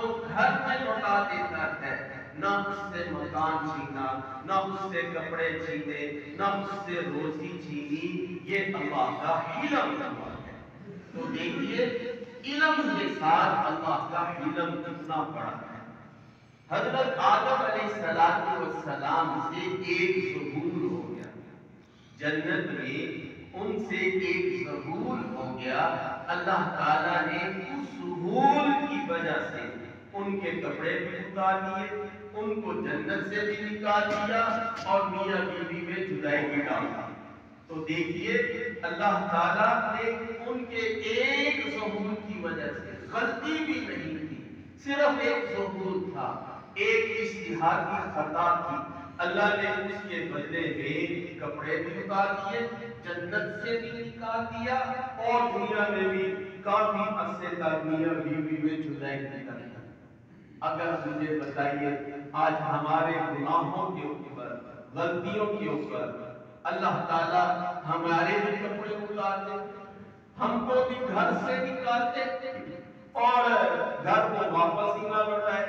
کو گھر میں لوٹا دیتا ہے، نہ اس سے مکان چھینا، نہ اس سے کپڑے چھینے، نہ اس سے روزی چھینی، یہ اللہ کا حلم ہوا ہے۔ تو دیکھیے علم کے ساتھ اللہ کا حلم کتنا بڑا ہے۔ حضرت آدم علیہ السلام سے ایک ظہور ہو گیا، جنت میں ان سے ایک ظہور ہو گیا، اللہ تعالیٰ نے اس ظہور کی وجہ سے ان کے کپڑے بھی اتار دیے، ان کو جنت سے بھی نکال دیا اور میاں بیوی میں جدائی بھی ڈال دی۔ تو دیکھیے اللہ تعالیٰ نے ان کے ایک ظہور کی وجہ سے، غلطی بھی نہیں تھی، صرف ایک ظہور تھا، ایک اجتہادی خطا تھی، اللہ نے اس کے بدلے میں کپڑے بھی اتار دیے، جنت سے بھی نکال دیا اور دنیا میں بھی کافی عرصے تک میاں بیوی میں جدائی بھی کر دی۔ اگر مجھے بتائیے آج ہمارے گناہوں کے اوپر، غلطیوں کے اوپر اللہ تعالیٰ ہمارے بھی کپڑے اتار دے، ہم کو بھی گھر سے نکالتے اور گھر کو واپس ہی نہ لوٹائے،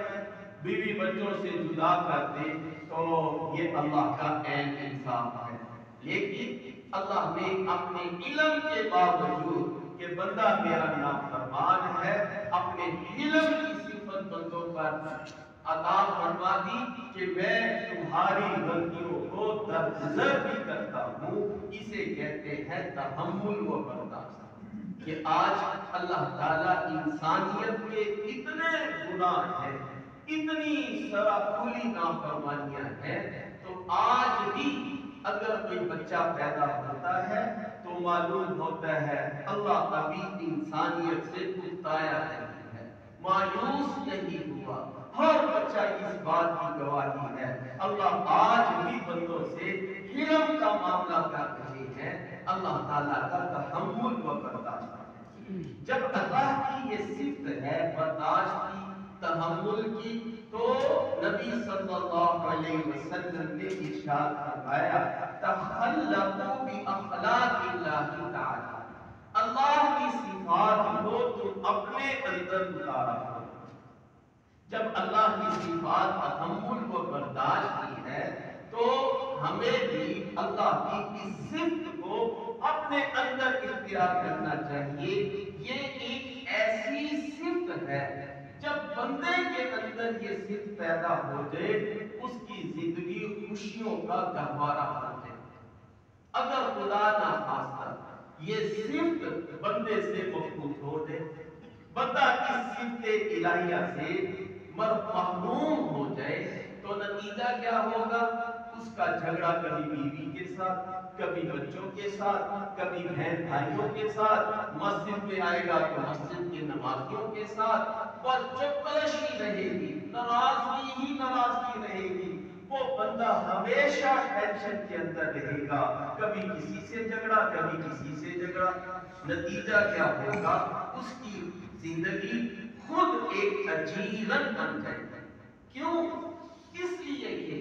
بیوی بچوں سے جدا کر دے، تو یہ اللہ کا عین انصاف ہے۔ لیکن اللہ نے اپنے علم کے باوجود کہ بندہ میرا نافرمان ہے، اپنے علم کی صفت بندوں پر عطا فرما دی کہ میں تمہاری غلطیوں کو درگزر بھی کرتا ہوں۔ اسے کہتے ہیں تحمل و برداشت، کہ آج اللہ تعالیٰ انسانیت کے اتنے گناہ ہیں، اتنی سراپولی نافرمانیاں ہیں، تو آج بھی اگر کوئی بچہ پیدا ہوتا ہے تو معلوم ہوتا ہے اللہ ابھی انسانیت سے اکتایا نہیں ہے، مایوس نہیں ہوا۔ ہر بچہ اس بات کی گواہی ہے، اللہ آج بھی بندوں سے حلم کا معاملہ کر رہے ہیں، اللہ تعالیٰ کا تحمل و برداشت ہے۔ جب اللہ کی یہ صفت ہے برداشت کی، تحمل کی، تو نبی صلی اللہ علیہ وسلم نے ارشاد فرمایا تخلقوا باخلاق اللہ تعالی، اللہ کی صفات کو تم اپنے اندر اتارا کرو۔ جب اللہ کی صفات تحمل و برداشت کی ہے تو ہمیں بھی اللہ کی اس صفت کو اپنے اندر اختیار کرنا چاہیے۔ یہ ایک ایسی صفت ہے جب بندے کے اندر یہ صفت پیدا ہو جائے اس کی زندگی خوشیوں کا گہوارہ بن جائے۔ اگر خدا نہ خواستہ یہ صفت بندے سے مفقود ہو جائے، بندہ اس صفت الہیہ سے محروم ہو جائے، تو نتیجہ کیا ہوگا؟ اس کا جھگڑا کبھی بیوی کے ساتھ، کبھی بچوں کے ساتھ، کبھی بہن بھائیوں کے ساتھ، مسجد میں آئے گا تو مسجد کے نمازیوں کے ساتھ، بس چپلش ہی رہے گی، ناراضگی ہی ناراضگی رہے گی۔ وہ بندہ ہمیشہ ٹینشن کے اندر رہے گا، کبھی کسی سے جھگڑا، کبھی کسی سے جھگڑا۔ نتیجہ کیا ہوگا؟ اس کی زندگی خود ایک اجیرن بن جائے گی۔ کیوں؟ اس لیے کہ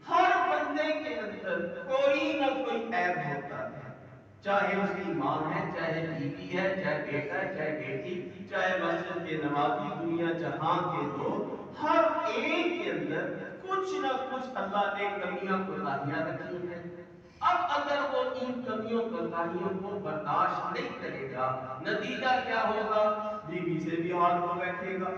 ہر بندے کے اندر کوئی نہ کوئی عیب ہوتا ہے، چاہے اس کی ماں ہے، چاہے بیوی ہے، چاہے بیٹا ہے، چاہے بیٹی، چاہے مسجد کے نمازی، دنیا جہاں کے لوگ، ہر ایک کے اندر کچھ نہ کچھ اللہ نے کمیاں کوتاہیاں رکھی ہیں۔ اب اگر وہ ان کمیوں کوتاہیوں کو برداشت نہیں کرے گا، نتیجہ کیا ہوگا؟ بیوی سے بھی ہاتھ دھو بیٹھے گا،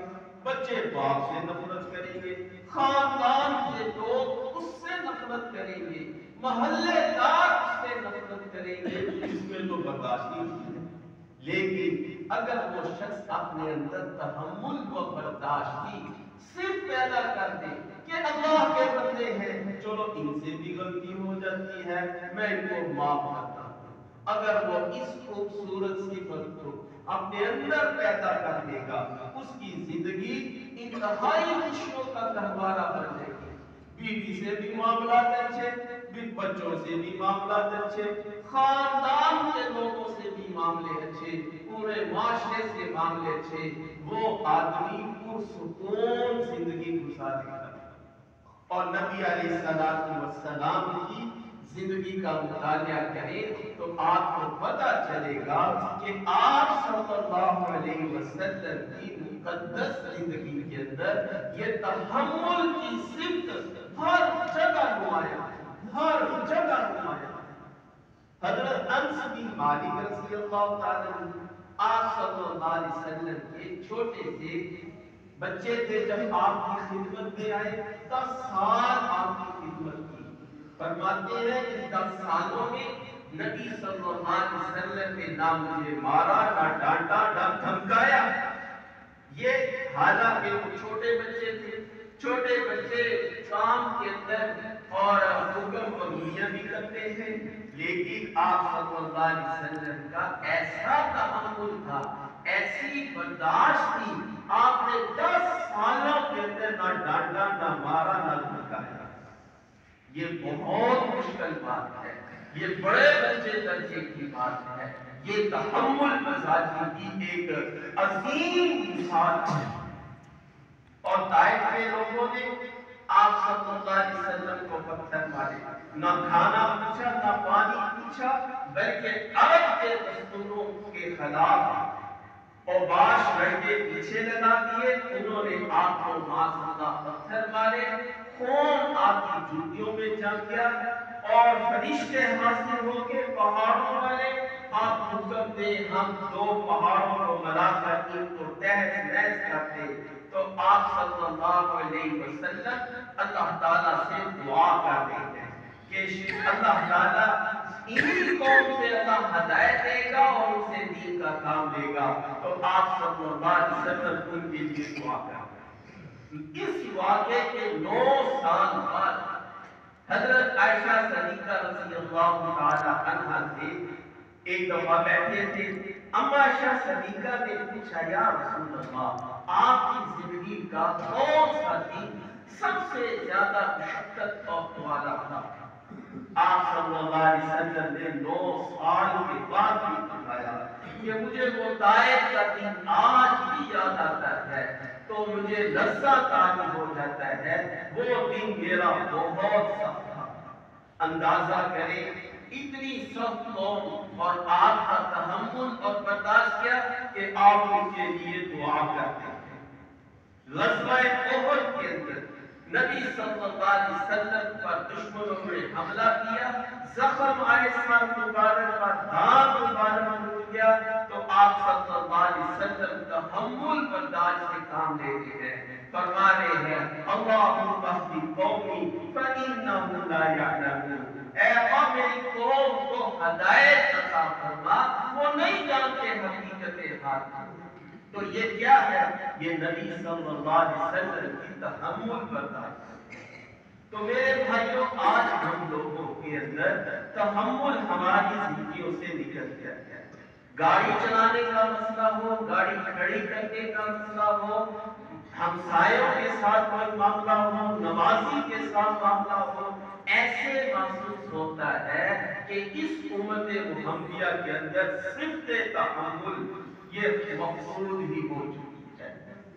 بچے باپ سے نفرت کریں گے، خاندان کے لوگ اس سے نفرت کریں گے، محلے دار اس سے نفرت کریں گے، اس میں تو برداشت نہیں ہے۔ لیکن اگر وہ شخص اپنے اندر تحمل و برداشتی صرف پیدا کر دے کہ اللہ کے بندے ہیں، چلو ان سے بھی غلطی ہو جاتی ہے، میں ان کو معاف کرتا ہوں، اگر وہ اس خوبصورت صفت کو اپنے اندر پیدا کر لے گا، اس کی زندگی انتہائی خوشیوں کا گہوارہ بن جائے گی۔ بیوی سے بھی معاملات اچھے، بچوں سے بھی معاملات اچھے، خاندان کے لوگوں سے بھی معاملے اچھے، پورے معاشرے سے معاملے اچھے، وہ آدمی پرسکون زندگی گزارے گا۔ اور نبی علیہ السلام کی زندگی کا مطالعہ کریں تو آپ کو پتہ چلے گا کہ آپ صلی اللہ علیہ وسلم کی مقدس زندگی کے اندر یہ تحمل کی صفت ہر جگہ نمایاں ہے، ہر جگہ نمایاں ہے۔ حضرت انس بن مالک رضی اللہ تعالی عنہ آپ صلی اللہ علیہ وسلم کے چھوٹے سے بچے تھے جب آپ کی خدمت میں آئے، 10 سال آپ کی خدمت کی۔ فرماتے ہیں اس 10 سالوں میں نبی صلی اللہ علیہ وسلم نے نہ مجھے مارا، نہ ڈانٹا، نہ دھمکایا۔ یہ حالانکہ وہ چھوٹے بچے تھے، چھوٹے بچے کام کے اندر اور حکم پابندیاں بھی کرتے ہیں، لیکن آپ صلی اللہ علیہ وسلم کا ایسا تحمل تھا، ایسی برداشت تھی، آپ نے 10 سالوں کے اندر نہ ڈانٹا، نہ مارا، نہ دھمکایا۔ یہ بہت مشکل بات ہے، یہ بڑے بچے درجے کی بات ہے۔ یہ تحمل مزاجی کی ایک عظیم مثال ہے۔ اور طائف کے لوگوں نے آپ صلی اللہ علیہ وسلم کو پتھر مارے، نہ کھانا پوچھا، نہ پانی پوچھا، بلکہ عرب کے دستوروں کے خلاف اوباش لڑکے پیچھے لگا دیے، انہوں نے آپ کو ماسدہ پتھر مارے، خون آپ کی جوتیوں میں جم گیا، اور فرشتے حاصل ہو کے پہاڑوں والے آپ حکم دے ہم 2 پہاڑوں کو ملا کر ان کو تہس نہس کرتے، تو آپ صلی اللہ علیہ وسلم اللہ تعالیٰ سے دعا کر رہے ہیں کہ اللہ تعالیٰ انہی قوم سے اللہ ہدایت دے گا اور ان سے دین کا کام لے گا، تو آپ صلی اللہ علیہ وسلم ان کے لیے دعا کر۔ اس واقعے کے 9 سال بعد حضرت عائشہ صدیقہ رضی اللہ تعالی عنہا سے ایک دفعہ بیٹھے تھے، اما عائشہ صدیقہ نے پوچھا یا رسول اللہ، آپ کی زندگی کا کون سا دن سب سے زیادہ مشقت اور والا تھا؟ آپ صلی اللہ علیہ وسلم نے 9 سال کے بعد بھی فرمایا کہ مجھے وہ طائف کا دن آج بھی یاد آتا ہے تو مجھے لرزہ طاری ہو جاتا ہے، وہ دن میرا بہت سخت تھا۔ اندازہ کریں اتنی سخت قوم اور آپ کا تحمل اور برداشت کیا کہ آپ ان کے لیے دعا کرتے ہیں۔ غزوہ احد کے اندر نبی صلی اللہ علیہ وسلم پر دشمنوں نے حملہ کیا، زخم آئے سر مبارک پر، دھان مبارک ٹوٹ گیا، تو آپ صلی اللہ علیہ وسلم تحمل برداشت سے کام لیتے ہیں، فرما رہے ہیں اللہم اہدی قومی فإنہم لا یعلمون، اے اللہ میری قوم کو ہدایت عطا فرما، وہ نہیں جانتے حقیقت حال۔ تو یہ کیا ہے؟ یہ نبی صلی اللہ علیہ وسلم کی تحمل برداشت۔ تو میرے بھائیوں آج ہم لوگوں کے اندر تحمل ہماری زندگیوں سے نکل گیا ہے۔ گاڑی چلانے کا مسئلہ ہو، گاڑی کھڑی کرنے کا مسئلہ ہو، ہمسایوں کے ساتھ کوئی معاملہ ہو، نمازی کے ساتھ معاملہ ہو، ایسے محسوس ہوتا ہے کہ اس امت محمدیہ کے اندر صرف تحمل یہ مقصود ہی ہو چکی ہے۔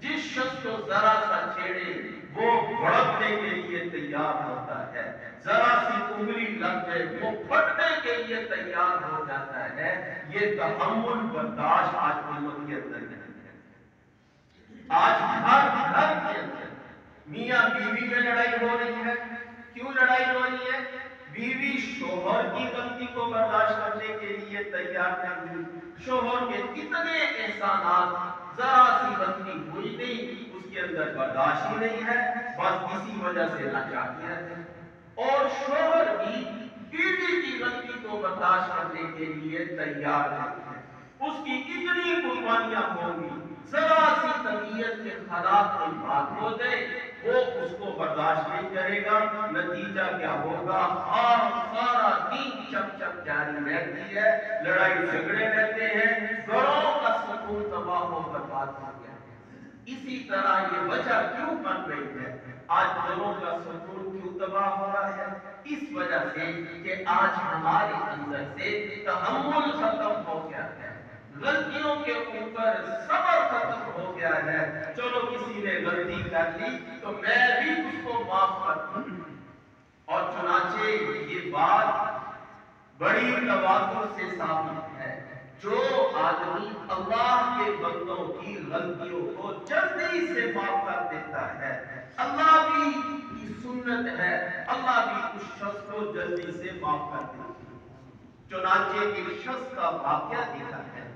جس شخص کو ذرا سا چھیڑے وہ بھڑکنے کے لیے تیار ہوتا ہے، ذرا سی انگلی لگ جائے وہ پھٹنے کے لیے تیار ہو جاتا ہے۔ یہ تحمل برداشت آج امت کے اندر نہیں ہے۔ آج ہر گھر کے اندر میاں بیوی میں لڑائی ہو رہی ہے۔ کیوں لڑائی ہو رہی ہے؟ بیوی شوہر کی غلطی کو برداشت کرنے کے لیے تیار نہیں، شوہر کے کتنے احسانات، ذرا سی غلطی ہوئی نہیں اس کے اندر برداشت ہی نہیں ہے، بس اسی وجہ سے لاچار رہتے ہیں۔ اور شوہر بھی بیوی کی غلطی کو برداشت کرنے کے لیے تیار نہیں ہے، اس کی کتنی قربانیاں ہوں گی، ذرا سی طبیعت کے خلاف کوئی بات ہو جائے وہ اس کو برداشت نہیں کرے گا، نتیجہ کیا ہوگا؟ سارا دن چپ چپ جاری رہتی ہے، لڑائی جھگڑے رہتے ہیں، گھروں کا سکون تباہ و برباد ہو گیا۔ اسی طرح یہ وجہ کیوں بن رہی ہے؟ آج گھروں کا سکون کیوں تباہ ہو رہا ہے؟ اس وجہ سے کہ آج ہمارے اندر سے تحمل ختم ہو گیا ہے، غلطیوں کے اوپر صبر ختم ہو گیا ہے۔ چلو کسی نے غلطی کر لی تو میں بھی اس کو معاف کر دوں، اور چنانچہ یہ بات بڑی تواتر سے ثابت ہے جو آدمی اللہ کے بندوں کی غلطیوں کو جلدی سے معاف کر دیتا ہے، اللہ بھی کی سنت ہے، اللہ بھی اس شخص کو جلدی سے معاف کر دیتا ہے۔ چنانچہ ایک شخص کا واقعہ دیکھا ہے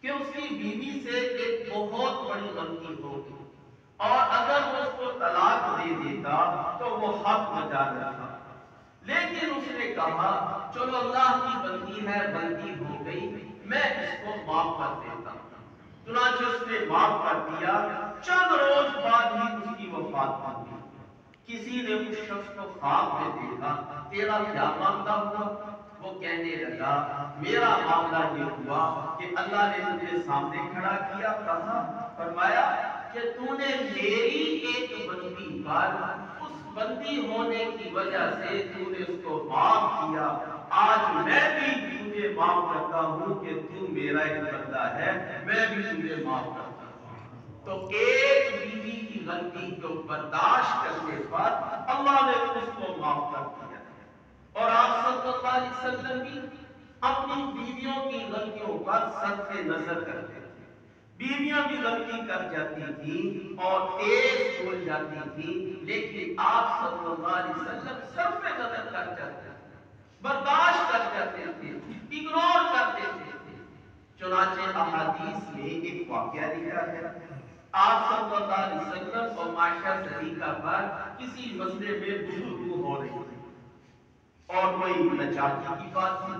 کہ اس کی بیوی سے ایک بہت بڑی غلطی ہو گئی، اور اگر وہ اس کو طلاق دے دیتا تو وہ حق بجا تھا، لیکن اس نے کہا چلو اللہ کی بندی ہے، غلطی ہو گئی، میں اس کو معاف کر دیتا ہوں۔ چنانچہ اس نے معاف کر دیا، چند روز بعد ہی اس کی وفات ہو گئی۔ کسی نے اس شخص کو خواب میں دیکھا، تیرا کیا معاملہ ہوا؟ وہ کہنے لگا میرا معاملہ یہ ہوا کہ اللہ نے مجھے سامنے کھڑا کیا، کہا، فرمایا کہ تو نے میری ایک بندی پر اس بندی ہونے کی وجہ سے تو نے اس کو معاف کیا، آج میں بھی تجھے معاف کرتا ہوں کہ تو میرا ایک بندہ ہے، میں بھی تجھے معاف کرتا ہوں۔ تو ایک بیوی کی غلطی کو برداشت کرنے پر اللہ نے اس کو معاف کر دیا۔ اور آپ صلی اللہ علیہ وسلم بھی اپنی بیویوں کی غلطیوں پر صرف نظر کرتے تھے۔ بیویاں بھی غلطی کر جاتی تھیں اور تیز بول جاتی تھیں، لیکن آپ صلی اللہ علیہ وسلم صرف نظر کر جاتے تھے، برداشت کر جاتے تھے، اگنور کر دیتے تھے۔ چنانچہ احادیث میں ایک واقعہ لکھا ہے، آپ صلی اللہ علیہ وسلم اور معاشرہ صدیقہ پر کسی مسئلے میں گفتگو ہو رہی تھی اور کوئی نجاتی کی بات تھی۔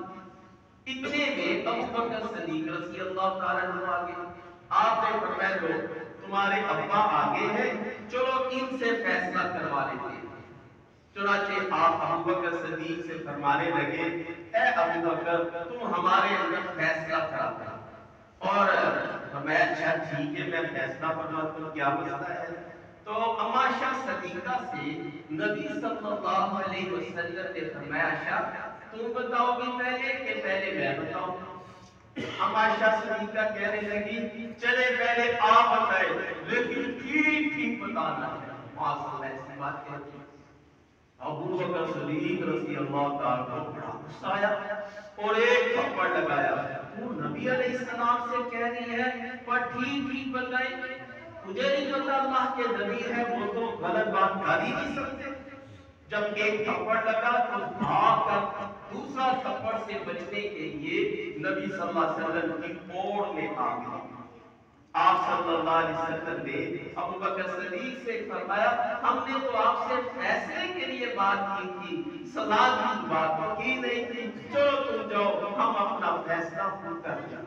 اتنے میں ابو بکر صدیق رضی اللہ تعالیٰ عنہ آگے، آپ نے فرمایا لو تمہارے ابا آگے ہیں، چلو ان سے فیصلہ کروا لیتے ہیں۔ چنانچہ آپ ابو بکر صدیق سے فرمانے لگے، اے ابو بکر تم ہمارے اندر فیصلہ کرا دو۔ اور فرمایا اچھا ٹھیک ہے میں فیصلہ فرماتا ہوں، کیا مسئلہ ہے؟ تو عائشہ صدیقہ سے نبی صلی اللہ علیہ وسلم نے فرمایا عائشہ تم بتاؤ گی پہلے کہ پہلے میں بتاؤں؟ عائشہ صدیقہ کہنے لگی چلے پہلے آپ بتائیں، لیکن ٹھیک ٹھیک بتانا ہے۔ معاذ ایسی بات کہتی۔ ابو بکر صدیق رضی اللہ تعالیٰ کو بڑا غصہ آیا اور ایک تھپڑ لگایا، وہ نبی علیہ السلام سے کہہ رہی ہے پر ٹھیک ٹھیک بتائیں، مجھے نہیں پتا اللہ کے نبی ہے وہ تو غلط بات کر ہی نہیں سکتے۔ جب ایک تھپڑ لگا تو بھاگ کر دوسرا تھپڑ سے بچنے کے لیے نبی صلی اللہ علیہ وسلم کی اوڑ میں آ گئے۔ آپ صلی اللہ علیہ وسلم نے ابو بکر صدیق سے فرمایا ہم نے تو آپ سے فیصلے کے لیے بات کی تھی، صلاح کی بات کی نہیں تھی، چلو تم جاؤ ہم اپنا فیصلہ خود کر جائیں۔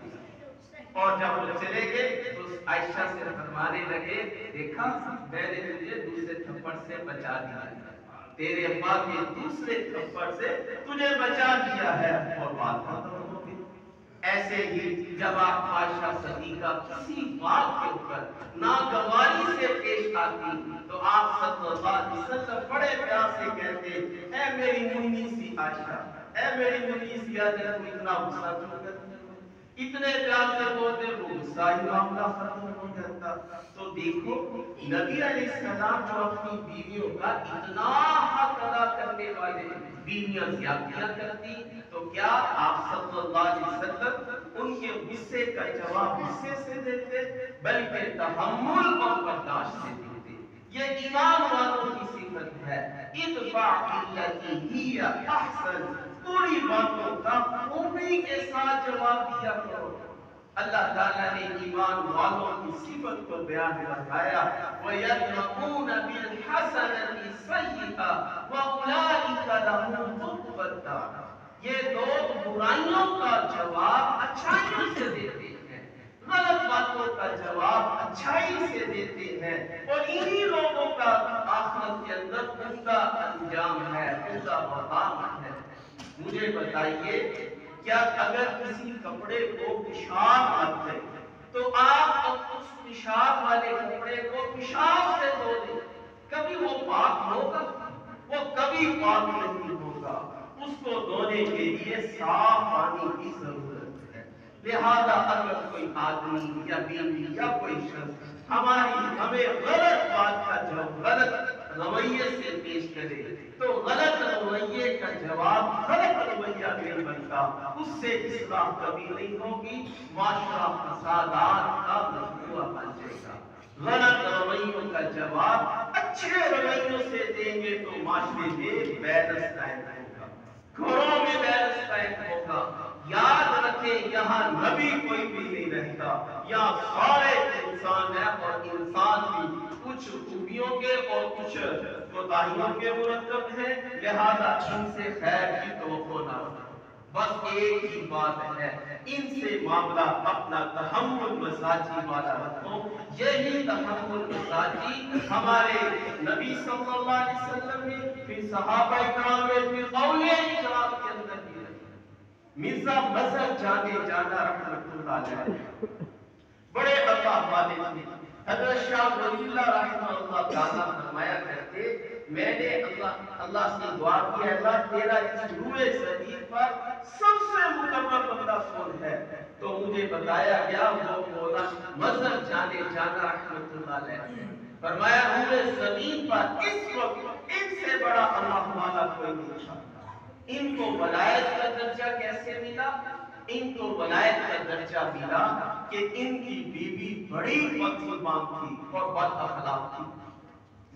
اور جب وہ چلے گئے تو عائشہ سے فرمانے لگے دیکھا میں نے تجھے دوسرے تھپڑ سے بچا دیا ہے، تیرے ابا کے دوسرے تھپڑ سے تجھے بچا دیا ہے، اور بات ختم ہو گئی۔ ایسے ہی جب آپ عائشہ صدیقہ کسی بات کے اوپر ناگواری سے پیش آتی تو آپ صلی اللہ علیہ وسلم بڑے پیار سے کہتے اے میری منی سی عائشہ، اے میری منی سی عائشہ، تو اتنا غصہ کیوں کرتی؟ اتنے پیار سے بولتے وہ غصہ ہی معاملہ ختم ہو جاتا۔ تو دیکھو نبی علیہ السلام جو اپنی بیویوں کا اتنا حق ادا کرنے والے، بیویاں زیادتیاں کرتی تو کیا آپ صلی اللہ علیہ وسلم ان کے غصے کا جواب غصے سے دیتے بلکہ تحمل اور برداشت سے دیتے؟ یہ ایمان والوں کی صفت ہے، ادفع باللتی ہی احسن، پوری باتوں کا خوبی کے ساتھ جواب دیا کرو۔ اللہ تعالیٰ نے ایمان والوں کی صفت کو بیان فرمایا وَيَدْرَؤُونَ بِالْحَسَنَةِ السَّيِّئَةَ وَأُولَٰئِكَ لَهُمْ عُقْبَى الدَّارِ، یہ لوگ برائیوں کا جواب اچھائیوں سے دیتے ہیں، غلط باتوں کا جواب اچھائی سے دیتے ہیں، اور انہی لوگوں کا آخرت کے اندر عمدہ انجام ہے، عمدہ مقام ہے۔ مجھے بتائیے کیا اگر کسی کپڑے کو پیشاب لگ گئے تو آپ اس پیشاب والے کپڑے کو پیشاب سے دھو دیں، کبھی وہ پاک ہوگا؟ وہ کبھی پاک نہیں ہوگا، اس کو دھونے کے لیے صاف پانی کی ضرورت ہے۔ لہذا اگر کوئی آدمی یا بیوی یا کوئی شخص ہمیں غلط بات کا جواب، غلط رویے سے پیش کرے تو غلط رویے کا جواب غلط رویہ نہیں بنتا، اس سے اصلاح کبھی نہیں ہوگی، معاشرہ فسادات کا مجموعہ بن جائے گا۔ غلط رویوں کا جواب اچھے رویوں سے دیں گے تو معاشرے میں بیلنس قائم ہوگا، گھروں میں بیلنس قائم ہوگا۔ یاد رکھیں یہاں نبی کوئی بھی نہیں رہتا، یہاں سارے انسان ہیں اور انسان بھی کچھ خوبیوں کے اور کچھ کوتاہیوں کے مرکب ہیں، لہذا ان سے خیر کی توقع نہ رکھو۔ بس ایک ہی بات ہے، ان سے معاملہ اپنا تحمل مزاجی والا رکھو۔ یہی تحمل مزاجی ہمارے نبی صلی اللہ علیہ وسلم نے، پھر صحابہ اکرام نے، پھر اولیاء اکرام کے اندر بھی رکھی۔ مرزا مظہر جانے جانا رحمۃ اللہ علیہ بڑے اللہ والے تھے۔ حضرت شاہ ولی اللہ رحمہ اللہ تعالیٰ فرمایا کرتے، میں نے اللہ سے دعا کی، اللہ تیرا اس روح زمین پر سب سے مکرم بندہ کون ہے؟ تو مجھے بتایا گیا وہ مولانا مظہر جانے جانا رحمۃ اللہ علیہ۔ فرمایا روح زمین پر اس وقت ان سے بڑا اللہ والا کوئی نہیں تھا۔ ان کو ولایت کا درجہ کیسے ملا؟ ان کو ولایت کا درجہ ملا کہ ان کی بیوی بڑی بد زبان تھی اور بد اخلاق تھی۔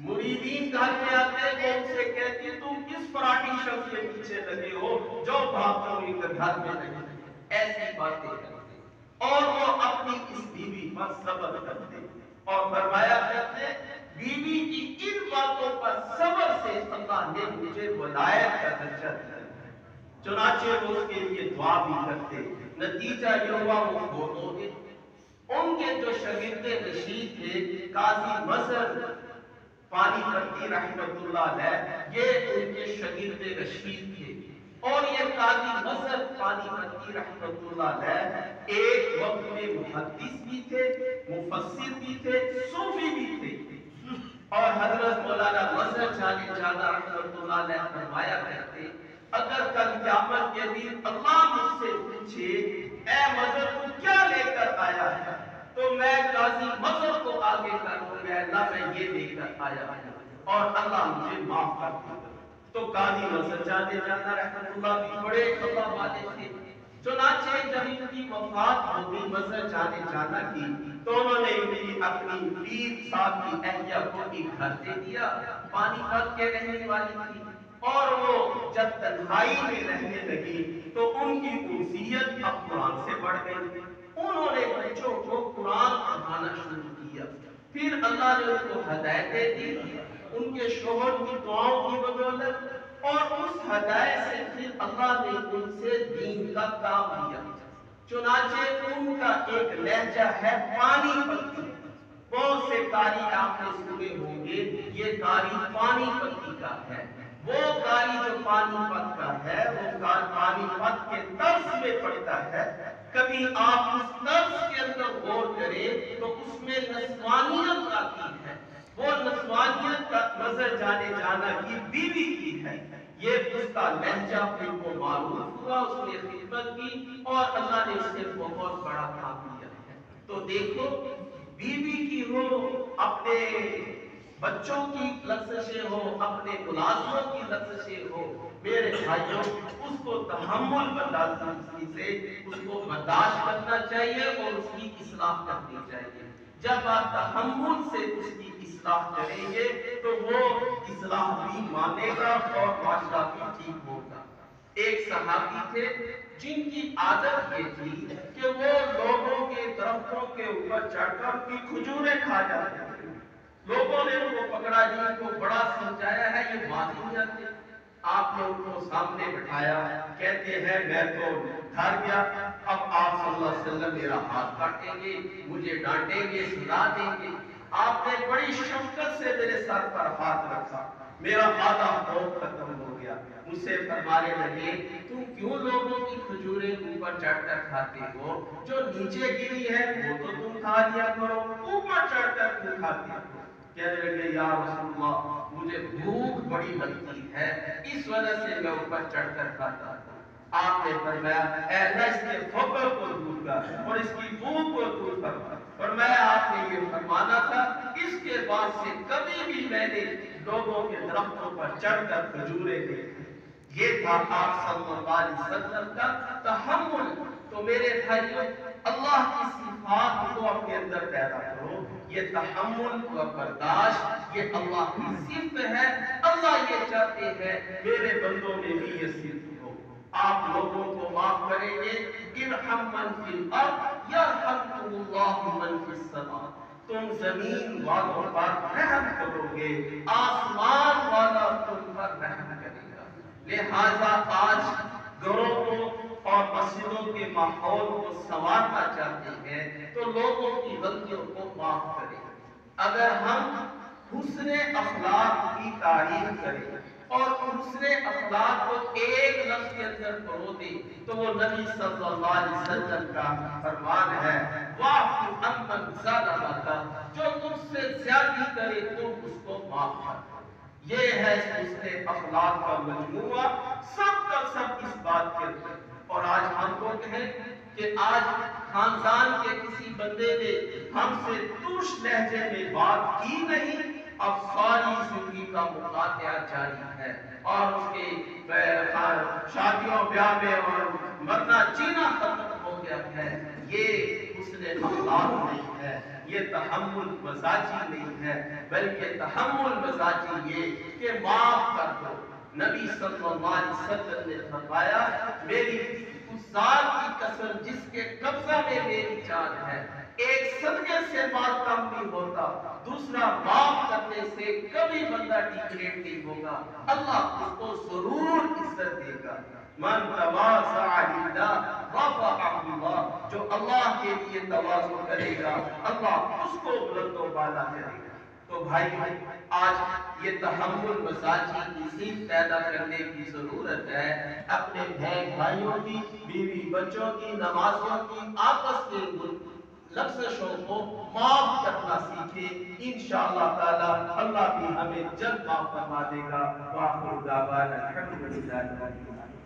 مریدین گھر میں آتے وہ ان سے کہتی تم کس فراٹی شخص کے پیچھے لگے ہو جو بھاگتا ہوں ان گھر میں نہیں، ایسی باتیں کرتے اور وہ اپنی اس بیوی پر صبر کرتے اور فرمایا کرتے بیوی کی ان باتوں پر صبر سے اللہ نے مجھے ولایت کا درجہ دیا۔ چنانچہ وہ اس کے لیے دعا بھی کرتے، نتیجہ یہ ہوا وہ فوت ہو گئے۔ ان کے جو شاگرد رشید تھے قاضی مظہر پانی پتی رحمۃ اللہ علیہ، یہ ان کے شاگرد رشید تھے اور یہ قاضی مظہر پانی پتی رحمۃ اللہ علیہ ایک وقت میں محدث بھی تھے، مفسر بھی تھے، صوفی بھی تھے۔ اور حضرت مولانا مظہر جانے جانا رحمۃ اللہ علیہ فرمایا کرتے اگر کل قیامت کے دن اللہ مجھ سے پوچھے اے مظہر تو کیا لے کر آیا ہے تو میں قاضی مظہر کو آگے کر دوں گا، اللہ میں یہ لے کر آیا ہوں اور اللہ مجھے معاف کر دے گا۔ تو قاضی مظہر جانے جانا رحمۃ اللہ بھی بڑے اللہ والے تھے۔ چنانچہ جب ان کی وفات ہو گئی مظہر جانے جانا کی تو انہوں نے بھی اپنی پیر صاحب کی اہلیہ کو ایک گھر دے دیا، پانی پت کے رہنے والی تھی اور وہ جب تنہائی میں رہنے لگی تو ان کی انسیت اب قرآن سے بڑھ گئی۔ انہوں نے بچوں کو قرآن پڑھانا شروع کیا، پھر اللہ نے ان کو ہدایتیں دی ان کے شوہر کی دعاؤں کی بدولت، اور اس ہدایت سے پھر اللہ نے ان سے دین کا کام لیا۔ چنانچہ ان کا ایک لہجہ ہے پانی پتی، بہت سے قاری آپ نے سنے ہوں گے، یہ قاری پانی پتی کا ہے۔ وہ قاری جو پانی پت کا ہے وہ پانی پت کے طرز میں پڑھتا ہے، کبھی آپ اس طرز کے اندر غور کریں تو اس میں نسوانیت آتی ہے، وہ نسوانیت کا نظر جانے جانا کی بیوی کی ہے۔ یہ اس کا لہجہ پھر کو معروف ہوا، اس نے خدمت کی اور اللہ نے اس سے بہت بڑا کام کیا ہے۔ تو دیکھو بیوی کی ہو، اپنے بچوں کی لفظیں ہو، اپنے ملازموں کی لفظیں ہو، میرے بھائیوں اس کو تحمل برداشت سے اس کو برداشت کرنا چاہیے اور اس کی اصلاح کرنی چاہیے۔ جب آپ تحمل سے اس کی اصلاح کریں گے تو وہ اصلاح بھی مانے گا اور معاشرہ بھی ٹھیک ہوگا۔ ایک صحابی تھے جن کی عادت یہ تھی کہ وہ لوگوں کے درختوں کے اوپر چڑھ کر ان کی کھجوریں کھا جاتے تھے۔ لوگوں نے ان کو پکڑا، جن کو بڑا سمجھایا ہے یہ بات نہیں آتے، آپ نے ان کو سامنے بٹھایا، کہتے ہیں میں تو ڈر گیا، اب آپ صلی اللہ علیہ وسلم میرا ہاتھ کاٹیں گے، مجھے ڈانٹیں گے، سزا دیں گے۔ آپ نے بڑی شفقت سے میرے سر پر ہاتھ رکھا، میرا آدھا خوف ختم ہو گیا۔ مجھ سے فرمانے لگے تم کیوں لوگوں کی کھجوریں اوپر چڑھ کر کھاتے ہو، جو نیچے گری ہے وہ تو تم کھا لیا کرو، اوپر چڑھ کر کیوں کھاتے ہو؟ کہنے لگے یا رسول اللہ مجھے بھوک بڑی لگتی ہے اس وجہ سے میں اوپر چڑھ کر کھاتا ہوں۔ آپ نے فرمایا اے اللہ اس کے فقر کو دور کر اور اس کی بھوک کو دور کر۔ فرمایا آپ نے یہ فرمانا تھا اس کے بعد سے کبھی بھی میں نے لوگوں کے درختوں پر چڑھ کر کھجوریں دیکھی۔ یہ تھا آپ صلی اللہ علیہ وسلم کا تحمل۔ تو میرے بھائیوں، اللہ کی صفات کو اپنے اندر پیدا کرو۔ یہ تحمل و برداشت یہ اللہ کی صفت ہے۔ اللہ یہ چاہتے ہیں میرے بندوں میں بھی یہ صفت ہو۔ آپ لوگوں کو معاف کریں گے، ارحم من فی الارض یرحمکم اللہ من فی السماء۔ تم زمین والوں پر رحم کرو گے، آسمان والا تم پر رحم کرے گا۔ لہذا آج گھروں کو اور مسجدوں کے ماحول کو سنوارنا چاہتے ہیں تو لوگوں کی غلطیوں کو معاف کریں۔ اگر ہم حسن اخلاق کی تعریف کریں اور حسن اخلاق کو ایک لفظ کے اندر پرو دیں تو وہ نبی صلی اللہ علیہ وسلم کا فرمان ہے، واعف عمن ظلمک، جو تم سے زیادتی کرے تم اس کو معاف کر۔ یہ ہے حسن اخلاق کا مجموعہ، سب کا سب اس بات کے اندر۔ اور آج ہم کو کہیں کہ آج خاندان کے کسی بندے نے ہم سے ترش لہجے میں بات کی نہیں، اب ساری زندگی کا مقاطعہ جاری ہے اور اس کے شادیوں بیاہ میں اور مرنا جینا ختم ہو گیا ہے۔ یہ حسن اخلاق نہیں ہے، یہ تحمل مزاجی نہیں ہے، بلکہ تحمل مزاجی یہ کہ معاف کر دو۔ نبی صلی اللہ علیہ وسلم نے فرمایا، میری اس ذات کی قسم جس کے قبضہ میں میری جان ہے، ایک صدقے سے مال کم نہیں ہوتا، دوسرا معاف کرنے سے کبھی بندہ ڈیگریڈ نہیں ہوگا، اللہ اس کو ضرور عزت دے گا۔ من تواضع للہ رفعہ اللہ، جو اللہ کے لیے تواضع کرے گا اللہ اس کو بلند و بالا کرے گا۔ تو بھائی آج یہ تحمل مزاجی کی صفت پیدا کرنے کی ضرورت ہے۔ اپنے بھائیوں کی، بیوی بچوں کی، نمازیوں کی آپس کے لفظوں کو معاف کرنا سیکھیں، انشاءاللہ تعالی اللہ بھی ہمیں جلد معاف فرما دے گا۔ وآخر دعوانا الحمدللہ رب العالمین۔